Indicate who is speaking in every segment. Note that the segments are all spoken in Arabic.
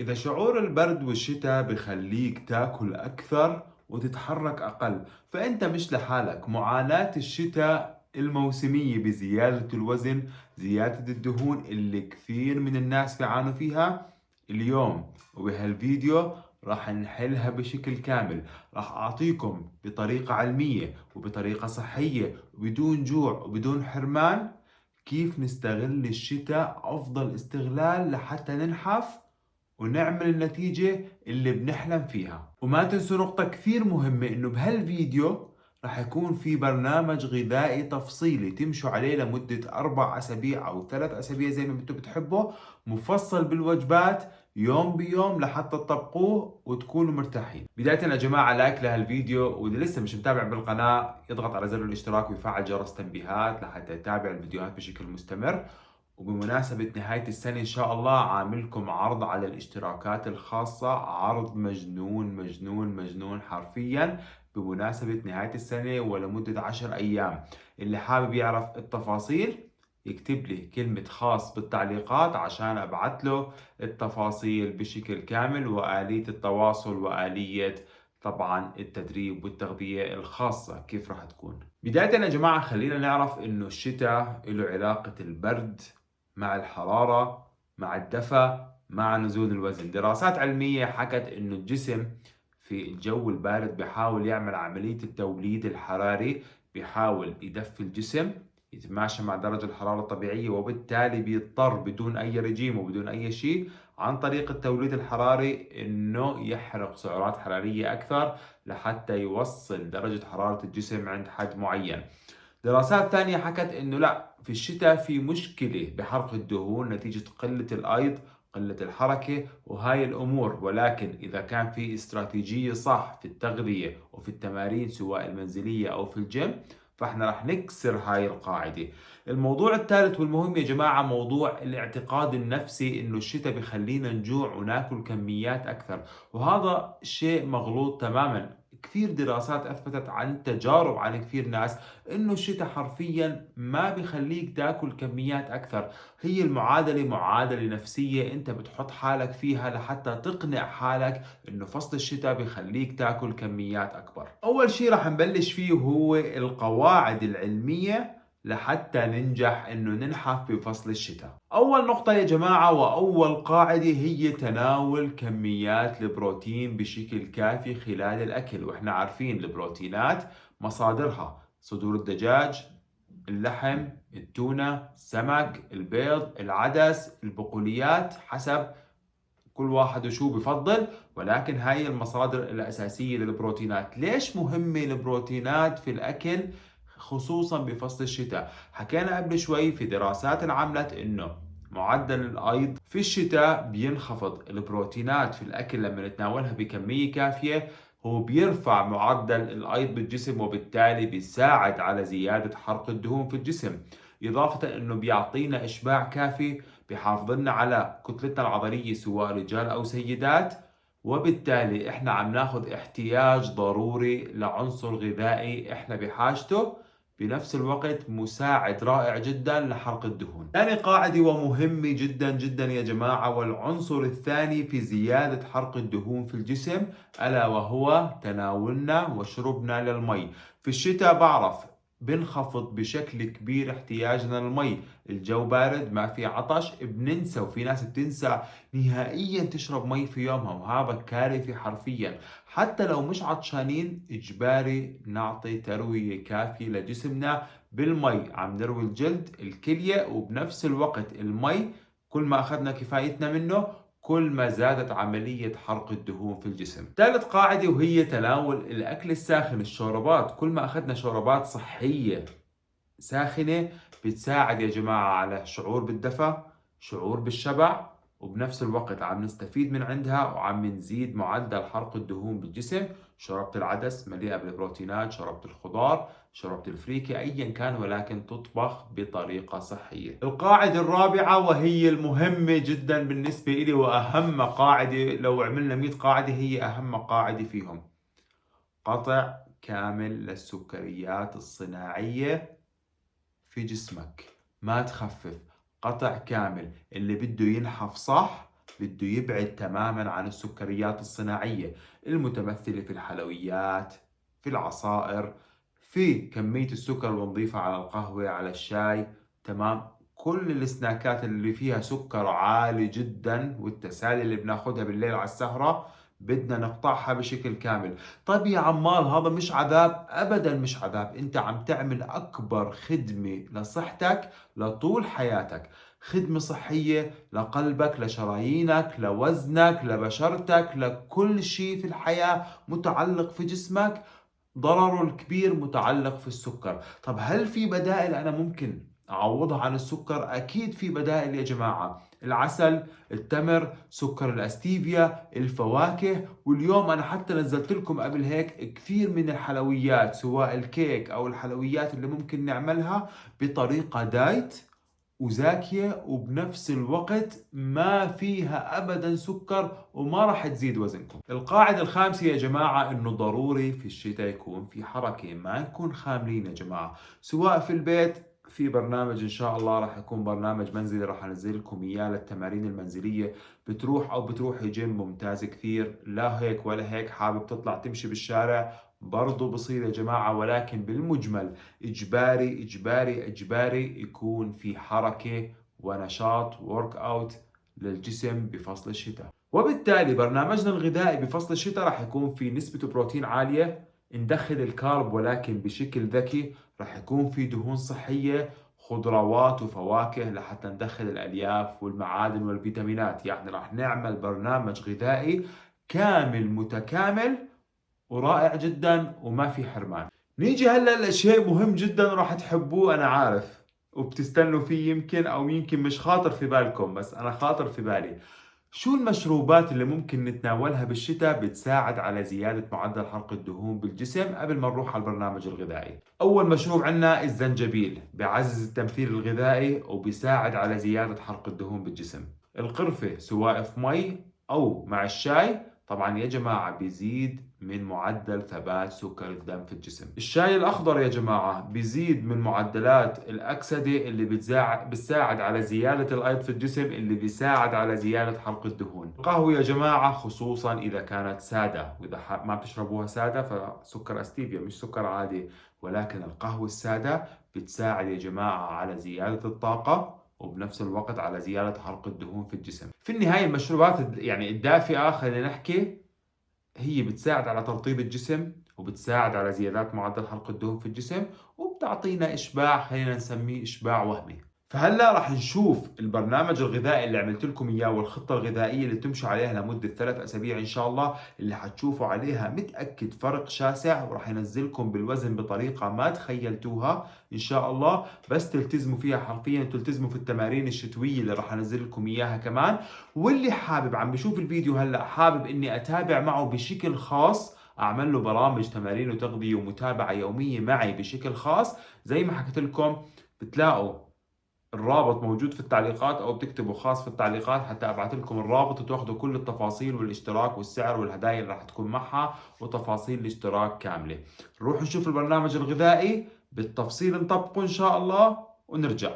Speaker 1: إذا شعور البرد والشتاء بخليك تاكل أكثر وتتحرك أقل، فأنت مش لحالك. معاناة الشتاء الموسمية بزيادة الوزن، زيادة الدهون اللي كثير من الناس بيعانوا فيها اليوم، وبهالفيديو راح نحلها بشكل كامل. راح أعطيكم بطريقة علمية وبطريقة صحية وبدون جوع وبدون حرمان كيف نستغل الشتاء أفضل استغلال لحتى ننحف ونعمل النتيجة اللي بنحلم فيها. وما تنسوا نقطة كثير مهمة، انه بهالفيديو راح يكون في برنامج غذائي تفصيلي تمشوا عليه لمدة 4 أسابيع أو 3 أسابيع زي ما انتم بتحبوا، مفصل بالوجبات يوم بيوم لحتى تطبقوه وتكونوا مرتاحين. بداية يا جماعة لايك لهالفيديو، واللي لسه مش متابع بالقناة يضغط على زر الاشتراك ويفعل جرس تنبيهات لحتى يتابع الفيديوهات بشكل مستمر. وبمناسبة نهاية السنة إن شاء الله عاملكم عرض على الاشتراكات الخاصة، عرض مجنون مجنون مجنون حرفيا بمناسبة نهاية السنة ولمدة 10 أيام. اللي حابب يعرف التفاصيل يكتب لي كلمة خاص بالتعليقات عشان أبعت له التفاصيل بشكل كامل وآلية التواصل وآلية طبعا التدريب والتغذية الخاصة كيف راح تكون. بداية يا جماعة خلينا نعرف إنه الشتاء له علاقة البرد مع الحرارة، مع الدفى، مع نزول الوزن. دراسات علمية حكت إنه الجسم في الجو البارد بيحاول يعمل عملية التوليد الحراري، بيحاول يدفي الجسم يتماشى مع درجة الحرارة الطبيعية، وبالتالي بيضطر بدون أي رجيم وبدون أي شيء عن طريق التوليد الحراري إنه يحرق سعرات حرارية أكثر لحتى يوصل درجة حرارة الجسم عند حد معين. دراسات ثانية حكت انه لا، في الشتاء في مشكلة بحرق الدهون نتيجة قلة الايض، قلة الحركة وهاي الامور. ولكن اذا كان في استراتيجية صح في التغذية وفي التمارين سواء المنزلية او في الجيم، فاحنا راح نكسر هاي القاعدة. الموضوع الثالث والمهم يا جماعة موضوع الاعتقاد النفسي انه الشتاء بخلينا نجوع وناكل كميات اكثر، وهذا شيء مغلوط تماما. كثير دراسات اثبتت عن تجارب عن كثير ناس انه الشتاء حرفيا ما بيخليك تاكل كميات اكثر. هي المعادلة معادلة نفسية انت بتحط حالك فيها لحتى تقنع حالك انه فصل الشتاء بيخليك تاكل كميات اكبر. اول شيء راح نبلش فيه هو القواعد العلمية لحتى ننجح انه ننحف بفصل الشتاء. اول نقطة يا جماعة واول قاعدة هي تناول كميات البروتين بشكل كافي خلال الاكل. واحنا عارفين البروتينات مصادرها صدور الدجاج، اللحم، التونة، السمك، البيض، العدس، البقوليات، حسب كل واحد وشو بفضل. ولكن هاي المصادر الأساسية للبروتينات. ليش مهمة البروتينات في الأكل خصوصا بفصل الشتاء؟ حكينا قبل شوي في دراسات انعملت انه معدل الأيض في الشتاء بينخفض. البروتينات في الأكل لما نتناولها بكمية كافية هو بيرفع معدل الأيض بالجسم، وبالتالي بيساعد على زيادة حرق الدهون في الجسم. إضافة أنه بيعطينا إشباع كافي، بيحافظ لنا على كتلتنا العضلية سواء رجال أو سيدات، وبالتالي إحنا عم ناخذ احتياج ضروري لعنصر غذائي إحنا بحاجته، بنفس الوقت مساعد رائع جدا لحرق الدهون. ثاني قاعدة ومهمة جدا جدا يا جماعة، والعنصر الثاني في زيادة حرق الدهون في الجسم، ألا وهو تناولنا وشربنا للمي. في الشتاء بعرف بنخفض بشكل كبير احتياجنا للمي، الجو بارد ما في عطش بننسى، وفي ناس بتنسى نهائيا تشرب مي في يومها، وهذا كارثي حرفيا. حتى لو مش عطشانين اجباري نعطي تروية كافية لجسمنا بالمي، عم نروي الجلد الكلية، وبنفس الوقت المي كل ما اخذنا كفايتنا منه كل ما زادت عملية حرق الدهون في الجسم. ثالث قاعدة وهي تناول الأكل الساخن، الشوربات. كل ما أخذنا شوربات صحية ساخنة بتساعد يا جماعة على شعور بالدفى، شعور بالشبع، وبنفس الوقت عم نستفيد من عندها وعم نزيد معدل حرق الدهون بالجسم. شوربة العدس مليئة بالبروتينات، شوربة الخضار، شوربة الفريكة، أيا كان ولكن تطبخ بطريقة صحية. القاعدة الرابعة وهي المهمة جدا بالنسبة إلي وأهم قاعدة، لو عملنا 100 قاعدة هي أهم قاعدة فيهم: قطع كامل للسكريات الصناعية في جسمك. ما تخفف، قطع كامل. اللي بده ينحف صح بده يبعد تماما عن السكريات الصناعية المتمثلة في الحلويات، في العصائر، في كمية السكر اللي نضيفها على القهوة، على الشاي. تمام. كل السناكات اللي فيها سكر عالي جدا والتسالي اللي بناخدها بالليل على السهرة بدنا نقطعها بشكل كامل. طيب يا عمار، هذا مش عذاب؟ ابدا مش عذاب، انت عم تعمل اكبر خدمة لصحتك لطول حياتك. خدمة صحية لقلبك، لشرايينك، لوزنك، لبشرتك، لكل شيء في الحياة متعلق في جسمك. ضرره الكبير متعلق في السكر. طب هل في بدائل أنا ممكن أعوضها عن السكر؟ أكيد في بدائل يا جماعة. العسل، التمر، سكر الأستيفيا، الفواكه. واليوم أنا حتى نزلت لكم قبل هيك كثير من الحلويات، سواء الكيك أو الحلويات اللي ممكن نعملها بطريقة دايت وزاكية، وبنفس الوقت ما فيها أبدا سكر وما راح تزيد وزنكم. القاعدة الخامسة يا جماعة إنه ضروري في الشتاء يكون في حركة، ما نكون خاملين يا جماعة. سواء في البيت، في برنامج إن شاء الله راح يكون برنامج منزلي راح أنزل لكم إياه للتمارين المنزلية. بتروح أو بتروحي جيم ممتاز كثير، لا هيك ولا هيك، حابب تطلع تمشي بالشارع برضو بصير يا جماعة. ولكن بالمجمل إجباري إجباري إجباري يكون في حركة ونشاط ورك أوت للجسم بفصل الشتاء. وبالتالي برنامجنا الغذائي بفصل الشتاء راح يكون في نسبة بروتين عالية، ندخل الكارب ولكن بشكل ذكي. راح يكون في دهون صحية، خضروات وفواكه لحتى ندخل الألياف والمعادن والفيتامينات. يعني راح نعمل برنامج غذائي كامل متكامل ورائع جدا وما في حرمان. نيجي هلا لشيء مهم جدا راح تحبوه انا عارف وبتستنوا فيه، يمكن او يمكن مش خاطر في بالكم بس انا خاطر في بالي. شو المشروبات اللي ممكن نتناولها بالشتاء بتساعد على زيادة معدل حرق الدهون بالجسم قبل ما نروح على البرنامج الغذائي؟ أول مشروب عندنا الزنجبيل، بيعزز التمثيل الغذائي وبيساعد على زيادة حرق الدهون بالجسم. القرفة سواء في مي أو مع الشاي طبعا يا جماعة بيزيد من معدل ثبات سكر الدم في الجسم. الشاي الأخضر يا جماعة بيزيد من معدلات الأكسدة اللي بتساعد على زيادة الأيض في الجسم اللي بيساعد على زيادة حرق الدهون. القهوة يا جماعة خصوصا إذا كانت سادة، وإذا ما بتشربوها سادة فسكر أستيفيا مش سكر عادي، ولكن القهوة السادة بتساعد يا جماعة على زيادة الطاقة وبنفس الوقت على زيادة حرق الدهون في الجسم. في النهاية المشروبات يعني الدافئة خلينا نحكي هي بتساعد على ترطيب الجسم وبتساعد على زيادات معدل حرق الدهون في الجسم وبتعطينا إشباع، خلينا نسميه إشباع وهمي. فهلا راح نشوف البرنامج الغذائي اللي عملت لكم اياه والخطه الغذائيه اللي تمشوا عليها لمده 3 اسابيع ان شاء الله، اللي حتشوفوا عليها متاكد فرق شاسع وراح ينزلكم بالوزن بطريقه ما تخيلتوها ان شاء الله. بس تلتزموا فيها حرفيا، تلتزموا في التمارين الشتويه اللي راح انزل لكم اياها كمان. واللي حابب عم بشوف الفيديو هلا حابب اني اتابع معه بشكل خاص، اعمل له برامج تمارين وتغذيه ومتابعه يوميه معي بشكل خاص، زي ما حكيت لكم بتلاقوا الرابط موجود في التعليقات او بتكتبوا خاص في التعليقات حتى ابعث لكم الرابط وتاخذوا كل التفاصيل والاشتراك والسعر والهدايا اللي راح تكون معها وتفاصيل الاشتراك كامله. نروح نشوف البرنامج الغذائي بالتفصيل نطبقه ان شاء الله ونرجع.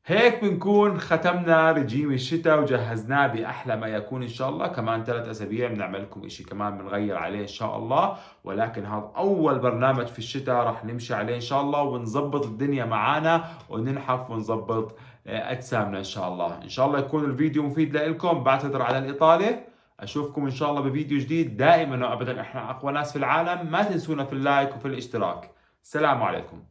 Speaker 1: هيك بنكون ختمنا رجيم الشتاء وجهزناه بأحلى ما يكون إن شاء الله. كمان 3 أسابيع بنعمل لكم إشي كمان بنغير عليه إن شاء الله، ولكن هذا أول برنامج في الشتاء رح نمشي عليه إن شاء الله ونظبط الدنيا معانا وننحف ونظبط أجسامنا إن شاء الله. إن شاء الله يكون الفيديو مفيد لإلكم. بعتذر على الإطالة. أشوفكم إن شاء الله بفيديو جديد. دائما وأبدا إحنا أقوى ناس في العالم. ما تنسونا في اللايك وفي الاشتراك. السلام عليكم.